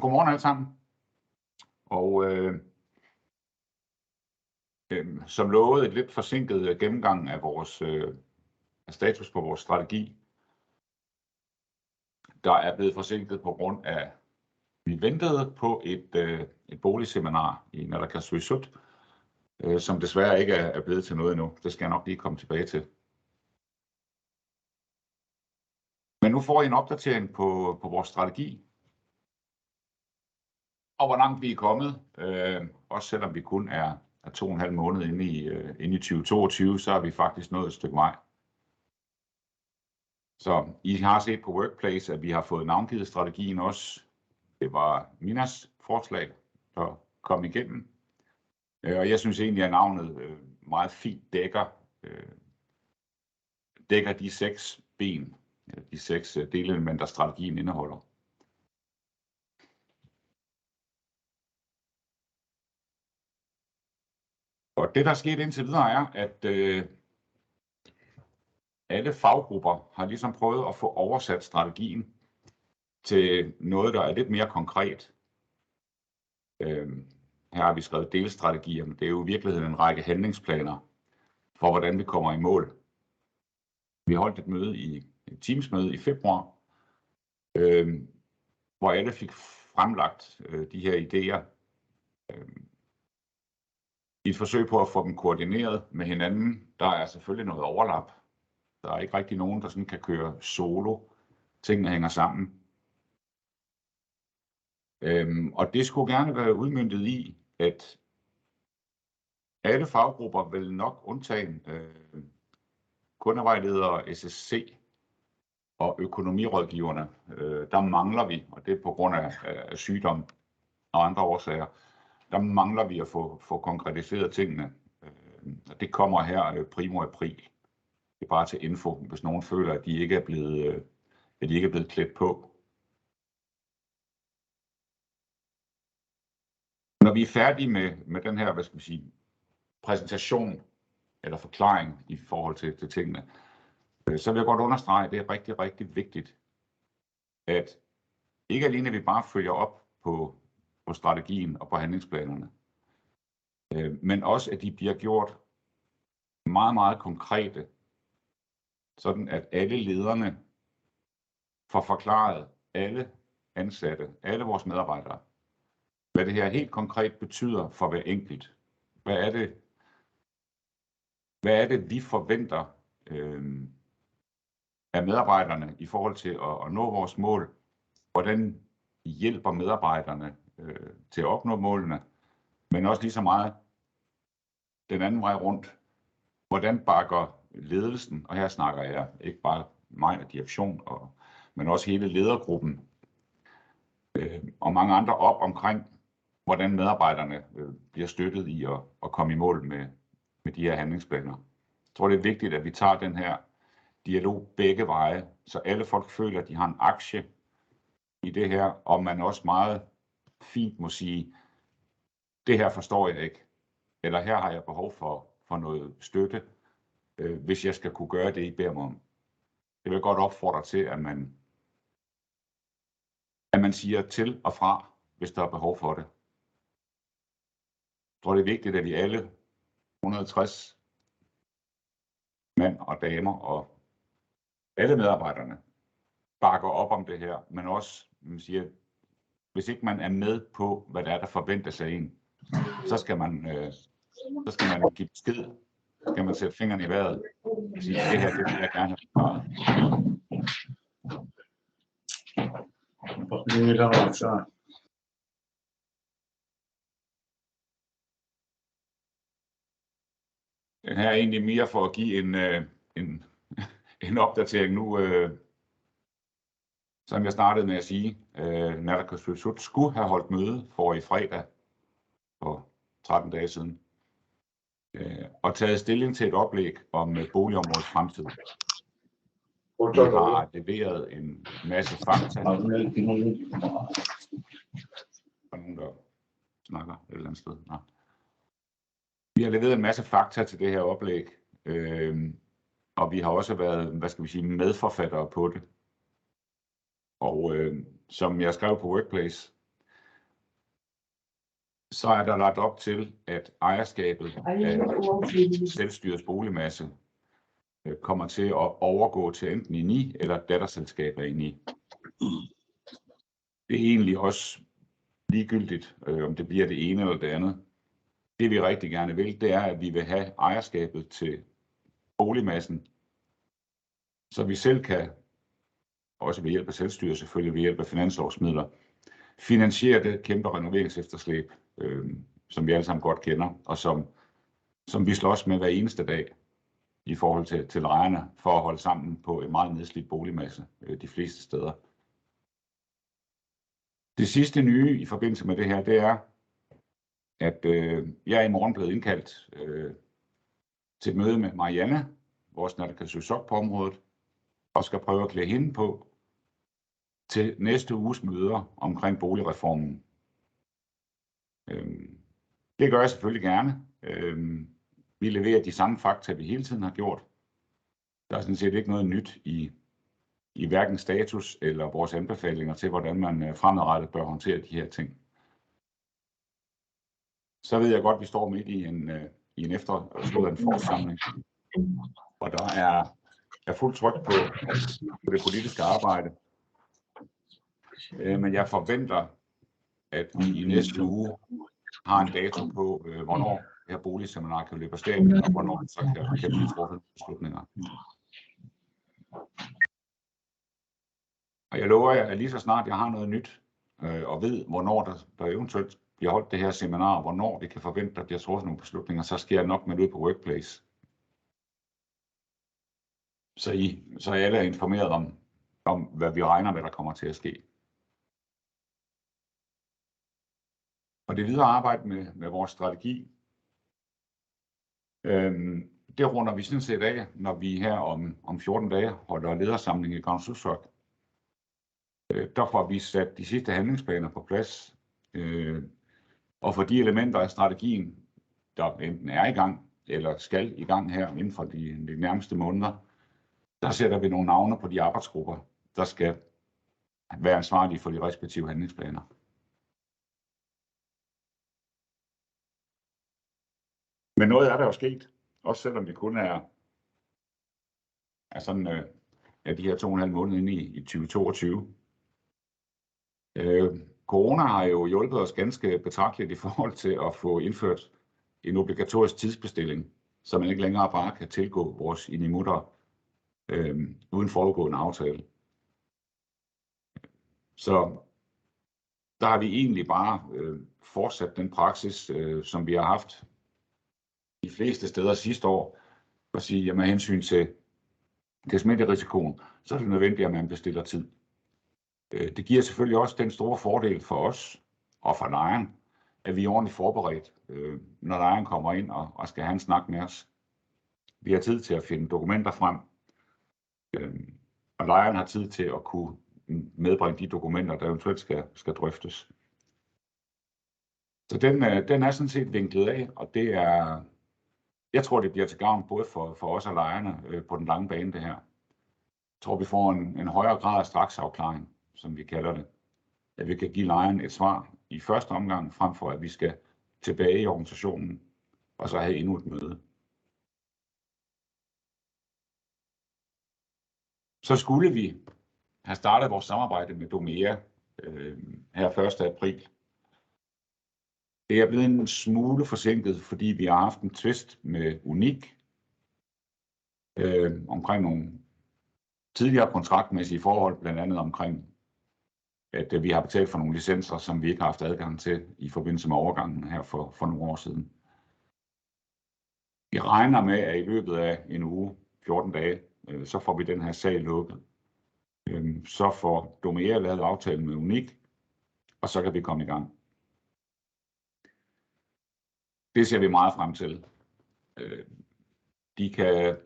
Godmorgen alle sammen. Og som lovet et lidt forsinket gennemgang af vores status på vores strategi. Der er blevet forsinket på grund af, vi ventede på et boligseminar i Naalakkersuisut, som desværre ikke er blevet til noget endnu. Det skal jeg nok lige komme tilbage til. Men nu får I en opdatering på vores strategi. Og hvor langt vi er kommet, også selvom vi kun er 2,5 måneder inde i 2022, så er vi faktisk nået et stykke vej. Så I har set på Workplace, at vi har fået navngivet strategien også. Det var Minas forslag, der kom igennem. Og jeg synes egentlig, at navnet meget fint dækker de 6 ben, de 6 delelementer, strategien indeholder. Og det, der er sket indtil videre, er, at alle faggrupper har ligesom prøvet at få oversat strategien til noget, der er lidt mere konkret. Her har vi skrevet delstrategier, men det er jo i virkeligheden en række handlingsplaner for, hvordan vi kommer i mål. Vi holdt et Teams-møde i februar, hvor alle fik fremlagt de her idéer i et forsøg på at få dem koordineret med hinanden. Der er selvfølgelig noget overlap. Der er ikke rigtig nogen, der sådan kan køre solo. Tingene hænger sammen. Og det skulle gerne være udmøntet i, at alle faggrupper, vel nok undtagen kundevejledere, SSC og økonomirådgiverne, der mangler vi, og det er på grund af sygdom og andre årsager, der mangler vi at få konkretiseret tingene. Og det kommer her primo april. Det er bare til info, hvis nogen føler, at de ikke er blevet klædt på. Når vi er færdige med den her, præsentation eller forklaring i forhold til tingene, så vil jeg godt understrege, at det er rigtig, rigtig vigtigt, at ikke alene vi bare følger op på strategien og på handlingsplanerne, men også at de bliver gjort meget, meget konkrete, sådan at alle lederne får forklaret alle ansatte, alle vores medarbejdere, hvad det her helt konkret betyder for hver enkelt. Hvad er det vi forventer af medarbejderne i forhold til at nå vores mål? Hvordan hjælper medarbejderne til at opnå målene? Men også lige så meget den anden vej rundt. Hvordan bakker ledelsen, og her snakker jeg ikke bare mig og direktion, men også hele ledergruppen og mange andre op omkring, hvordan medarbejderne bliver støttet i at komme i mål med de her handlingsplaner. Jeg tror, det er vigtigt, at vi tager den her dialog begge veje, så alle folk føler, at de har en aktie i det her, og man også meget fint må sige, det her forstår jeg ikke, eller her har jeg behov for noget støtte, hvis jeg skal kunne gøre det, I beder mig om. Jeg vil godt opfordre til, at man siger til og fra, hvis der er behov for det. Jeg tror, det er vigtigt, at vi alle 160 mænd og damer og alle medarbejderne bakker op om det her, men også siger, hvis ikke man er med på, hvad der er, der forventes af en, så skal man give besked. Så skal man sætte fingrene i vejret og sige, det her, det vil jeg gerne have forklaret. Den her er egentlig mere for at give en opdatering nu, som jeg startede med at sige. Naalakkersuisut skulle have holdt møde forrige fredag for 13 dage siden og taget stilling til et oplæg om boligområdets fremtid. Vi har leveret en masse fakta. Der er nogen, der snakker et eller andet sted. Nej. Vi har leveret en masse fakta til det her oplæg, og vi har også været, medforfattere på det. Og som jeg skrev på Workplace, så er der lagt op til, at ejerskabet af selvstyrets boligmasse kommer til at overgå til enten i NI eller datterselskaber i NI. Det er egentlig også ligegyldigt, om det bliver det ene eller det andet. Det vi rigtig gerne vil, det er, at vi vil have ejerskabet til boligmassen, så vi selv kan, også ved hjælp af selvstyre selvfølgelig, ved hjælp af finanslovsmidler, finansiere det kæmpe renoveringsefterslæb, som vi alle sammen godt kender, og som vi slås med hver eneste dag i forhold til lejerne, for at holde sammen på en meget nedslidt boligmasse de fleste steder. Det sidste nye i forbindelse med det her, det er, at jeg er i morgen blevet indkaldt til et møde med Marianne, vores naalakkersuisoq på området, og skal prøve at klæde hende på til næste uges møder omkring boligreformen. Det gør jeg selvfølgelig gerne. Vi leverer de samme fakta, vi hele tiden har gjort. Der er sådan set ikke noget nyt i hverken status eller vores anbefalinger til, hvordan man fremadrettet bør håndtere de her ting. Så ved jeg godt, at vi står midt i en forårssamling, og der er fuldt tryk på det politiske arbejde. Men jeg forventer, at vi i næste uge har en dato på, hvornår det her boligseminar kan løbe af stablen, og hvornår så kan blive truffet beslutninger. Og jeg lover jer, at lige så snart jeg har noget nyt, og ved, hvornår der eventuelt bliver holdt det her seminar, hvornår det kan forvente, at der bliver truffet nogle beslutninger, så skal jeg nok med ud på Workplace. Så alle er informeret om, hvad vi regner med, der kommer til at ske. Og det videre arbejde med vores strategi, det runder vi sådan set af, når vi her om 14 dage holder ledersamling i Kangerlussuaq. Der får vi sat de sidste handlingsplaner på plads, og for de elementer af strategien, der enten er i gang eller skal i gang her inden for de nærmeste måneder, der sætter vi nogle navne på de arbejdsgrupper, der skal være ansvarlige for de respektive handlingsplaner. Men noget er der jo sket, også selvom det kun er sådan de her 2,5 måneder inde i 2022. Corona har jo hjulpet os ganske betragteligt i forhold til at få indført en obligatorisk tidsbestilling, så man ikke længere bare kan tilgå vores inimutter uden forudgående aftale. Så der har vi egentlig bare fortsat den praksis, som vi har haft de fleste steder sidste år, at sige, at med hensyn til smitterisikoen, så er det nødvendigt, at man bestiller tid. Det giver selvfølgelig også den store fordel for os og for lejeren, at vi er ordentligt forberedt, når lejeren kommer ind og skal have en snak med os. Vi har tid til at finde dokumenter frem, og lejeren har tid til at kunne medbringe de dokumenter, der eventuelt skal drøftes. Så den er sådan set vinklet af, og det er, jeg tror, det bliver til gavn både for os og lejerne på den lange bane, det her. Jeg tror, vi får en højere grad af straksafklaring, som vi kalder det. At vi kan give lejeren et svar i første omgang, frem for at vi skal tilbage i organisationen og så have endnu et møde. Så skulle vi have startet vores samarbejde med Domea her 1. april. Det er blevet en smule forsinket, fordi vi har haft en tvist med Uniq omkring nogle tidligere kontraktmæssige forhold, blandt andet omkring, at vi har betalt for nogle licenser, som vi ikke har haft adgang til i forbindelse med overgangen her for nogle år siden. Vi regner med, at i løbet af en uge, 14 dage, så får vi den her sag lukket. Så får Domea lavet aftalen med Uniq, og så kan vi komme i gang. Det ser vi meget frem til.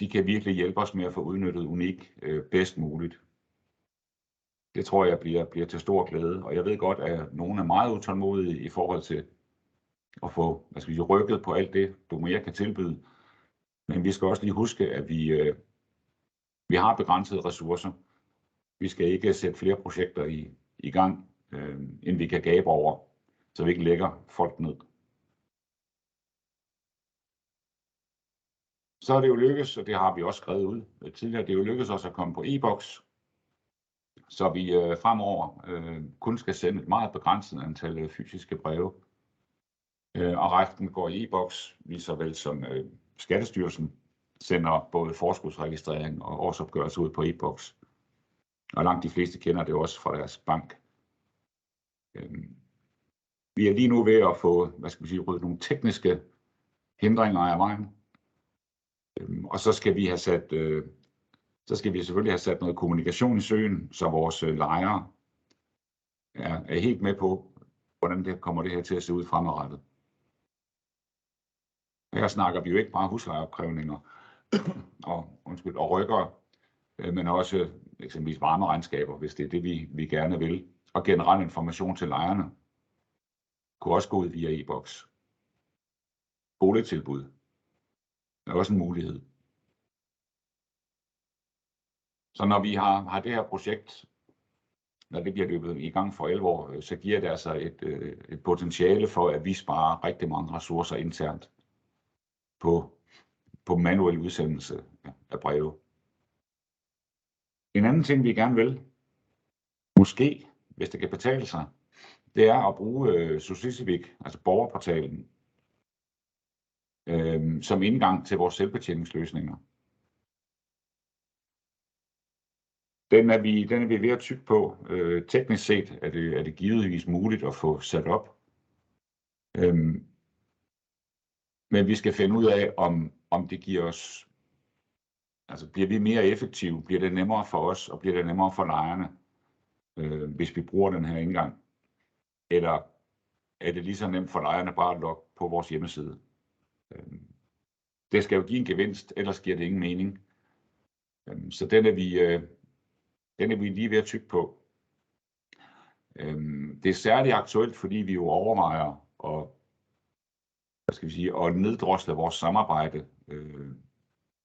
De kan virkelig hjælpe os med at få udnyttet Uniq bedst muligt. Det tror jeg bliver til stor glæde, og jeg ved godt, at nogen er meget utålmodige i forhold til at få rykket på alt det, Domea kan tilbyde. Men vi skal også lige huske, at vi har begrænsede ressourcer. Vi skal ikke sætte flere projekter i gang, end vi kan gabe over, så vi ikke lægger folk ned. Så er det jo lykkedes, og det har vi også skrevet ud tidligere, det er jo lykkedes os at komme på e-boks, så vi fremover kun skal sende et meget begrænset antal fysiske breve, og resten går i e-boks, lige så vel som Skattestyrelsen sender både forskudsregistrering og årsopgørelse ud på e-boks. Og langt de fleste kender det også fra deres bank. Vi er lige nu ved at få, ryddet nogle tekniske hindringer af vejen. Og så skal vi selvfølgelig have sat noget kommunikation i søen, så vores lejere er helt med på, hvordan det kommer det her til at se ud fremadrettet. Her snakker vi jo ikke bare huslejeopkrævninger og rykker, men også eksempelvis varmeregnskaber, hvis det er det, vi gerne vil. Og generel information til lejerne kunne også gå ud via e-boks. Boligtilbud er også en mulighed. Så når vi har det her projekt, når det bliver løbet i gang for 11 år, så giver det altså et potentiale for, at vi sparer rigtig mange ressourcer internt på manuel udsendelse af breve. En anden ting, vi gerne vil, måske, hvis det kan betale sig, det er at bruge Socivic, altså borgerportalen, som indgang til vores selvbetjeningsløsninger. Den er vi ved at tygge på. Teknisk set er det givetvis muligt at få sat op. Men vi skal finde ud af, om det giver os, altså bliver vi mere effektive, bliver det nemmere for os, og bliver det nemmere for lejerne, hvis vi bruger den her indgang. Eller er det lige så nemt for lejerne bare at logge på vores hjemmeside. Det skal jo give en gevinst, ellers giver det ingen mening. Så den er vi lige ved at tygge på. Det er særligt aktuelt, fordi vi jo overvejer at neddrosle vores samarbejde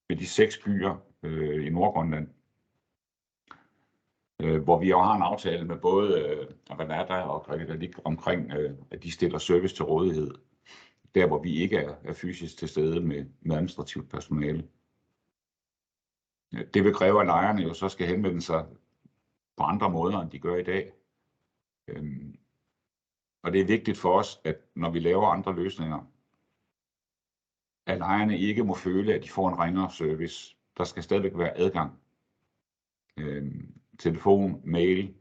med de 6 byer i Nordgrønland, hvor vi jo har en aftale med både Avanada og Gregalitalik omkring, at de stiller service til rådighed, der hvor vi ikke er fysisk til stede med administrativt personale. Det vil kræve, at lejerne jo så skal henvende sig på andre måder, end de gør i dag. Og det er vigtigt for os, at når vi laver andre løsninger, at lejerne ikke må føle, at de får en ringere service. Der skal stadigvæk være adgang. Telefon, mail,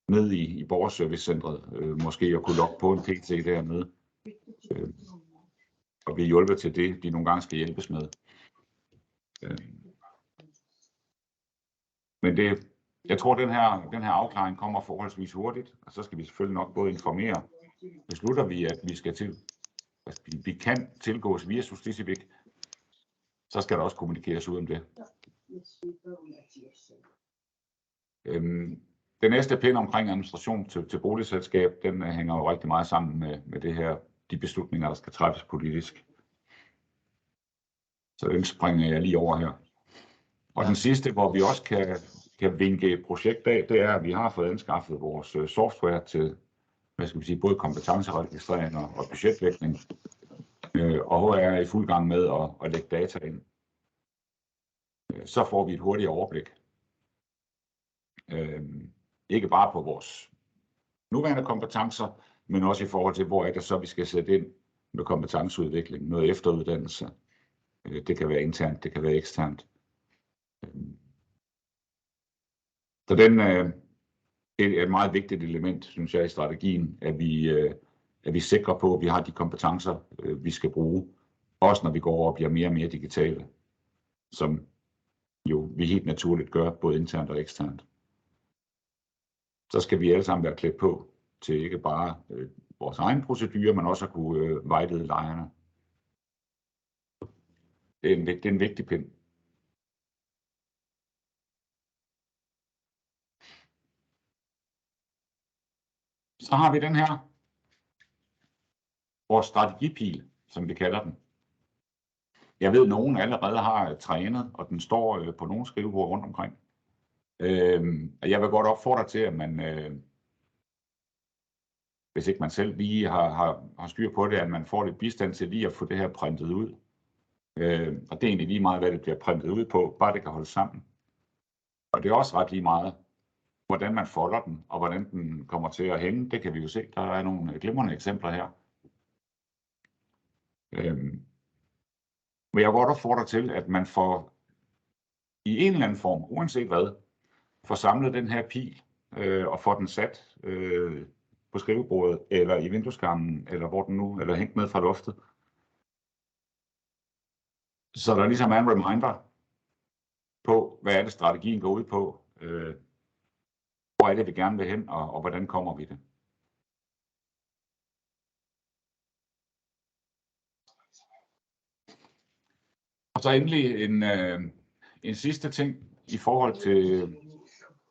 ned i borgerservicecentret, måske at kunne logge på en PC dernede, og blive hjulpet til det, de nogle gange skal hjælpes med. Men jeg tror, den her afklaring kommer forholdsvis hurtigt, og så skal vi selvfølgelig nok både informere. Beslutter vi, at vi kan tilgås via Socivic, så skal der også kommunikeres ud om det. Den næste pind omkring administration til boligselskab, den hænger jo rigtig meget sammen med det her, de beslutninger, der skal træffes politisk. Så den springer jeg lige over her. Og den sidste, hvor vi også kan vinke et projekt af, det er, at vi har fået anskaffet vores software til, både kompetenceregistrering og budgetlægning. Og HR er i fuld gang med at lægge data ind. Så får vi et hurtigt overblik. Ikke bare på vores nuværende kompetencer, men også i forhold til, hvor er det så, vi skal sætte ind med kompetenceudvikling, noget efteruddannelse. Det kan være internt, det kan være eksternt. Så det er et meget vigtigt element, synes jeg, i strategien, at vi er sikre på, at vi har de kompetencer, vi skal bruge, også når vi går over og bliver mere og mere digitale, som jo vi helt naturligt gør, både internt og eksternt. Så skal vi alle sammen være klædt på til ikke bare vores egen procedure, men også at kunne vejlede lejerne. Det er en vigtig pind. Så har vi den her, vores strategipil, som vi kalder den. Jeg ved, at nogen allerede har trænet, og den står på nogle skrivebord rundt omkring. Jeg vil godt opfordre til, at man, hvis ikke man selv lige har styr på det, at man får lidt bistand til lige at få det her printet ud. Og det er egentlig lige meget, hvad det bliver printet ud på, bare det kan holde sammen. Og det er også ret lige meget, hvordan man folder den, og hvordan den kommer til at hænge. Det kan vi jo se. Der er nogle glimrende eksempler her. Men jeg vil godt opfordre til, at man får i en eller anden form, uanset hvad, får samlet den her pil og får den sat på skrivebordet, eller i vindueskarmen, eller hvor den nu, eller hængt ned fra loftet. Så der ligesom er en reminder på, hvad er det strategien går ud på, hvor er det vi gerne vil hen, og hvordan kommer vi det. Og så endelig en sidste ting i forhold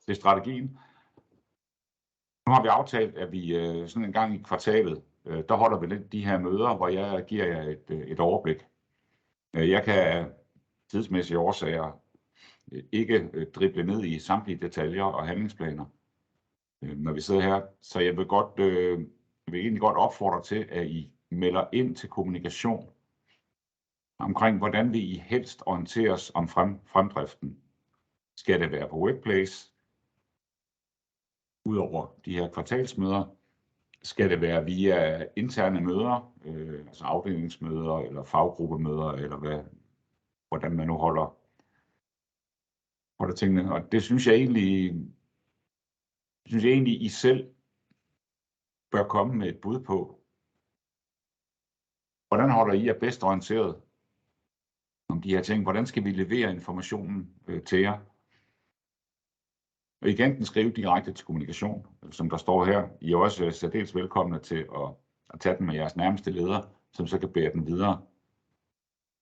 til strategien. Nu har vi aftalt, at vi sådan en gang i kvartalet, der holder vi lidt de her møder, hvor jeg giver jer et overblik. Jeg kan af tidsmæssige årsager ikke drible ned i samtlige detaljer og handlingsplaner, når vi sidder her. Så jeg vil egentlig godt opfordre til, at I melder ind til kommunikation omkring, hvordan vil I helst orienteres om fremdriften. Skal det være på Workplace? Udover de her kvartalsmøder, skal det være via interne møder, altså afdelingsmøder eller faggruppemøder, eller hvordan man nu holder tingene. Og det synes jeg egentlig, I selv bør komme med et bud på. Hvordan holder I jer bedst orienteret om de her ting? Hvordan skal vi levere informationen til jer? Og I kan enten skrive direkte til kommunikation, som der står her. I er også særdeles velkomne til at tage den med jeres nærmeste leder, som så kan bære den videre.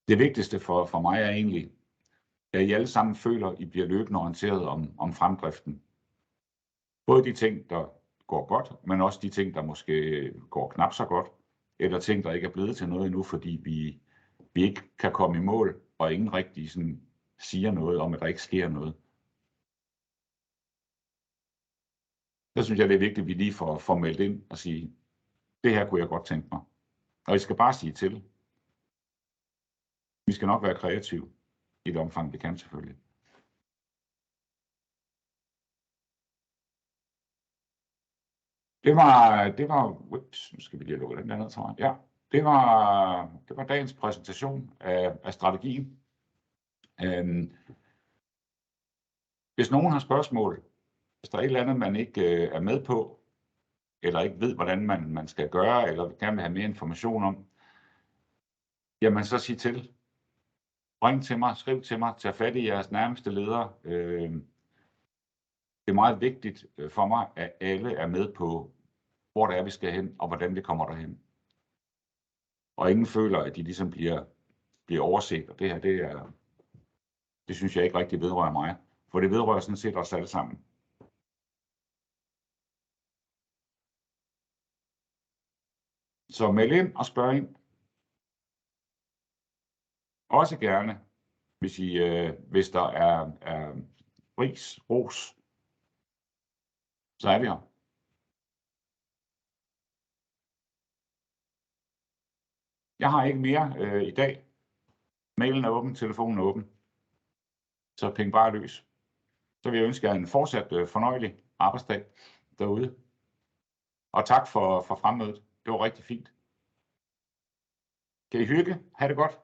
Det vigtigste for mig er egentlig, at I alle sammen føler, at I bliver løbende orienteret om fremdriften. Både de ting, der går godt, men også de ting, der måske går knap så godt, eller ting, der ikke er blevet til noget endnu, fordi vi ikke kan komme i mål, og ingen rigtig sådan siger noget om, at der ikke sker noget. Så synes jeg, det er vigtigt, at vi lige får meldt ind og sige, det her kunne jeg godt tænke mig. Og I skal bare sige til. Vi skal nok være kreative i det omfang, vi kan selvfølgelig. Det var, ups, nu skal vi lige lukke den der ned, tror jeg. Ja, det var dagens præsentation af strategien. Hvis nogen har spørgsmål, hvis der er et eller andet, man ikke er med på, eller ikke ved, hvordan man skal gøre, eller gerne vil have mere information om, jamen så sig til. Ring til mig, skriv til mig, tag fat i jeres nærmeste leder. Det er meget vigtigt for mig, at alle er med på, hvor det er, vi skal hen, og hvordan vi kommer derhen. Og ingen føler, at de ligesom bliver overset, og det her, det synes jeg ikke rigtig vedrører mig, for det vedrører sådan set os alle sammen. Så meld ind og spørg ind. Også gerne, hvis der er ros, så er vi her. Jeg har ikke mere i dag. Mailen er åben, telefonen er åben. Så ping bare løs. Så vil jeg ønske jer en fortsat fornøjelig arbejdsdag derude. Og tak for fremmødet. Det var rigtig fint. Kan I hygge? Ha' det godt.